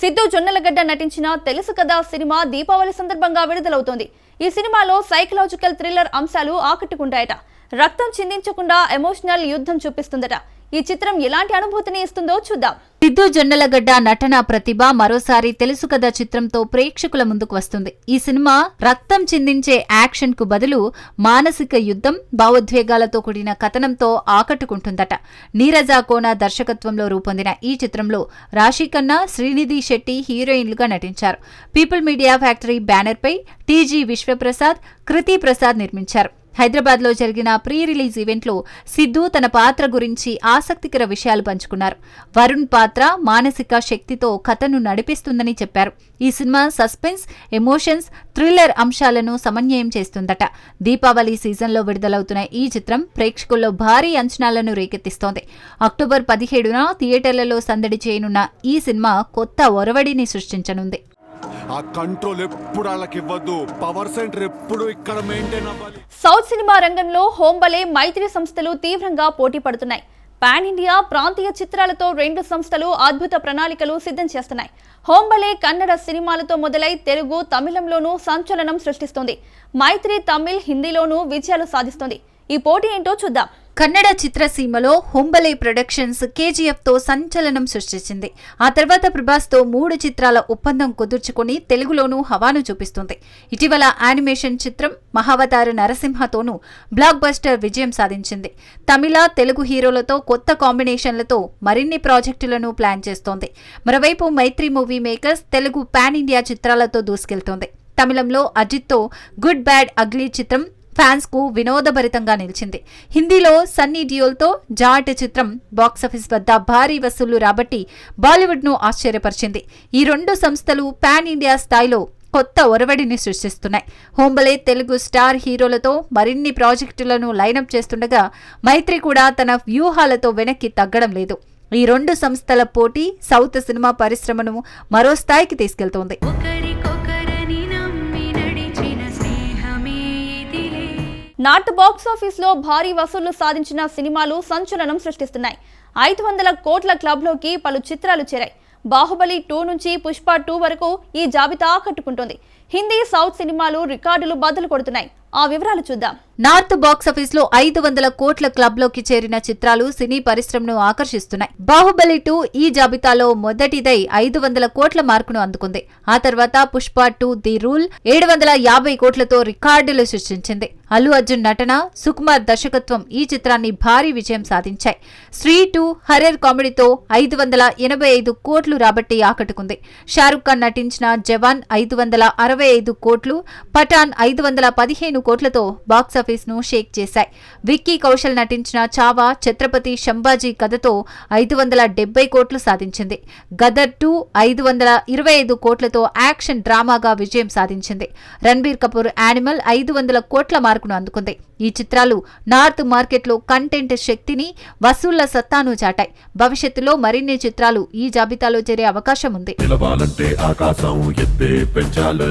సిద్ధు జొన్నలగడ్డ నటించిన తెలుసు కదా సినిమా దీపావళి సందర్భంగా విడుదలవుతోంది. ఈ సినిమాలో సైకలాజికల్ థ్రిల్లర్ అంశాలు ఆకట్టుకుంటాయట. రక్తం చిందించకుండా ఎమోషనల్ యుద్ధం చూపిస్తుందట. ఈ చిత్రం ఎలాంటి అనుభూతిని ఇస్తుందో చూద్దాం. సిద్ధు జొన్నలగడ్డ నటన ప్రతిభ మరోసారి తెలుసు కదా చిత్రంతో ప్రేక్షకుల ముందుకు వస్తుంది. ఈ సినిమా రక్తం చిందించే యాక్షన్ కు బదులు మానసిక యుద్ధం, భావోద్వేగాలతో కూడిన కథనంతో ఆకట్టుకుంటుందట. నీరజ కోన దర్శకత్వంలో రూపొందిన ఈ చిత్రంలో రాశి ఖన్నా, శ్రీనిధి శెట్టి హీరోయిన్లుగా నటించారు. పీపుల్ మీడియా ఫ్యాక్టరీ బ్యానర్ పై టీజీ విశ్వప్రసాద్, కృతి ప్రసాద్ నిర్మించారు. హైదరాబాద్ లో జరిగిన ప్రీ రిలీజ్ ఈవెంట్లో సిద్ధు తన పాత్ర గురించి ఆసక్తికర విషయాలు పంచుకున్నారు. వరుణ్ పాత్ర మానసిక శక్తితో కథను నడిపిస్తుందని చెప్పారు. ఈ సినిమా సస్పెన్స్, ఎమోషన్స్, థ్రిల్లర్ అంశాలను సమన్వయం చేస్తుందట. దీపావళి సీజన్లో విడుదలవుతున్న ఈ చిత్రం ప్రేక్షకుల్లో భారీ అంచనాలను రేకెత్తిస్తోంది. అక్టోబర్ 17న థియేటర్లలో సందడి చేయనున్న ఈ సినిమా కొత్త ఒరవడిని సృష్టించనుంది. ఆ కంట్రోల్ ఎప్పుడు వాళ్ళకి ఇవ్వద్దు, పవర్ సెంటర్ ఎప్పుడు ఇక్కడ మెయింటైన్ అవ్వాలి. సౌత్ సినిమా రంగంలో హోంబలే, మైత్రి సంస్థలు తీవ్రంగా పోటీ పడుతున్నాయి. పాన్ ఇండియా, ప్రాంతీయ చిత్రాలతో రెండు సంస్థలు అద్భుత ప్రణాళికలు సిద్ధం చేస్తున్నాయి. హోంబలే కన్నడ సినిమాలతో మొదలై తెలుగు, తమిళంలోనూ సంచలనం సృష్టిస్తోంది. మైత్రి తమిళ్, హిందీలోనూ విజయాలు సాధిస్తోంది. ఈ పోటీ ఏంటో చూద్దాం. కన్నడ చిత్రసీమలో హోంబలే ప్రొడక్షన్స్ కేజీఎఫ్ తో సంచలనం సృష్టించింది. ఆ తర్వాత ప్రభాస్ తో 3 చిత్రాల ఒప్పందం కుదుర్చుకుని తెలుగులోనూ హవాను చూపిస్తుంది. ఇటీవల యానిమేషన్ చిత్రం మహావతార నరసింహతోనూ బ్లాక్ బస్టర్ విజయం సాధించింది. తమిళ, తెలుగు హీరోలతో కొత్త కాంబినేషన్లతో మరిన్ని ప్రాజెక్టులను ప్లాన్ చేస్తోంది. మరోవైపు Mythri movie makers Telugu pan India చిత్రాలతో దూసుకెళ్తోంది. తమిళంలో అజిత్తో గుడ్ బ్యాడ్ అగ్లీ చిత్రం ఫ్యాన్స్ కు వినోదభరితంగా నిలిచింది. హిందీలో సన్నీ డియోల్తో జాట్ చిత్రం బాక్సాఫీస్ వద్ద భారీ వసూళ్లు రాబట్టి బాలీవుడ్ ను ఆశ్చర్యపరిచింది. ఈ రెండు సంస్థలు పాన్ ఇండియా స్థాయిలో కొత్త ఒరవడిని సృష్టిస్తున్నాయి. హోంబలే తెలుగు స్టార్ హీరోలతో మరిన్ని ప్రాజెక్టులను లైనప్ చేస్తుండగా మైత్రి కూడా తన వ్యూహాలతో వెనక్కి తగ్గడం లేదు. ఈ రెండు సంస్థల పోటీ సౌత్ సినిమా పరిశ్రమను మరో స్థాయికి తీసుకెళ్తోంది. నార్త్ బాక్సాఫీస్ లో భారీ వసూళ్లు సాధించిన సినిమాలు సంచలనం సృష్టిస్తున్నాయి. 500 కోట్ల క్లబ్లోకి పలు చిత్రాలు చేరాయి. బాహుబలి 2 నుంచి పుష్ప 2 వరకు ఈ జాబితా ఆకట్టుకుంటోంది. హిందీ, సౌత్ సినిమాలు రికార్డులు బద్దలు కొడుతున్నాయి. ఆ వివరాలు చూద్దాం. నార్త్ బాక్సాఫీస్ లో 500 కోట్ల క్లబ్ లోకి చేరిన చిత్రాలు సినీ పరిశ్రమను ఆకర్షిస్తున్నాయి. బాహుబలి 2 ఈ జాబితాలో మొదటిదై 500 కోట్ల మార్కును అందుకుంది. ఆ తర్వాత పుష్ప 2 ది రూల్ 750 కోట్లతో రికార్డులు సృష్టించింది. అల్లు అర్జున్ నటన, సుకుమార్ దర్శకత్వం ఈ చిత్రాన్ని భారీ విజయం సాధించాయి. శ్రీ 2 హర్రర్ కామెడీతో 585 కోట్లు రాబట్టి ఆకట్టుకుంది. షారుఖ్ ఖాన్ నటించిన జవాన్ 565 కోట్లు, పఠాన్ 515 కోట్లతో బాక్సాఫీస్ ను షేక్ చేశాయి. విక్కీ కౌశల్ నటించిన చావా ఛత్రపతి సంభాజీ కథతో 570 కోట్లు సాధించింది. గదర్ 2 525 కోట్లతో యాక్షన్ డ్రామాగా విజయం సాధించింది. రణబీర్ కపూర్ యానిమల్ 500 కోట్ల మార్కును అందుకుంది. ఈ చిత్రాలు నార్త్ మార్కెట్లో కంటెంట్ శక్తిని, వసూళ్ల సత్తాను చాటాయి. భవిష్యత్తులో మరిన్ని చిత్రాలు ఈ జాబితాలో చేరే అవకాశం ఉంది. ఆకాశం ఎత్తే పెంచాలి.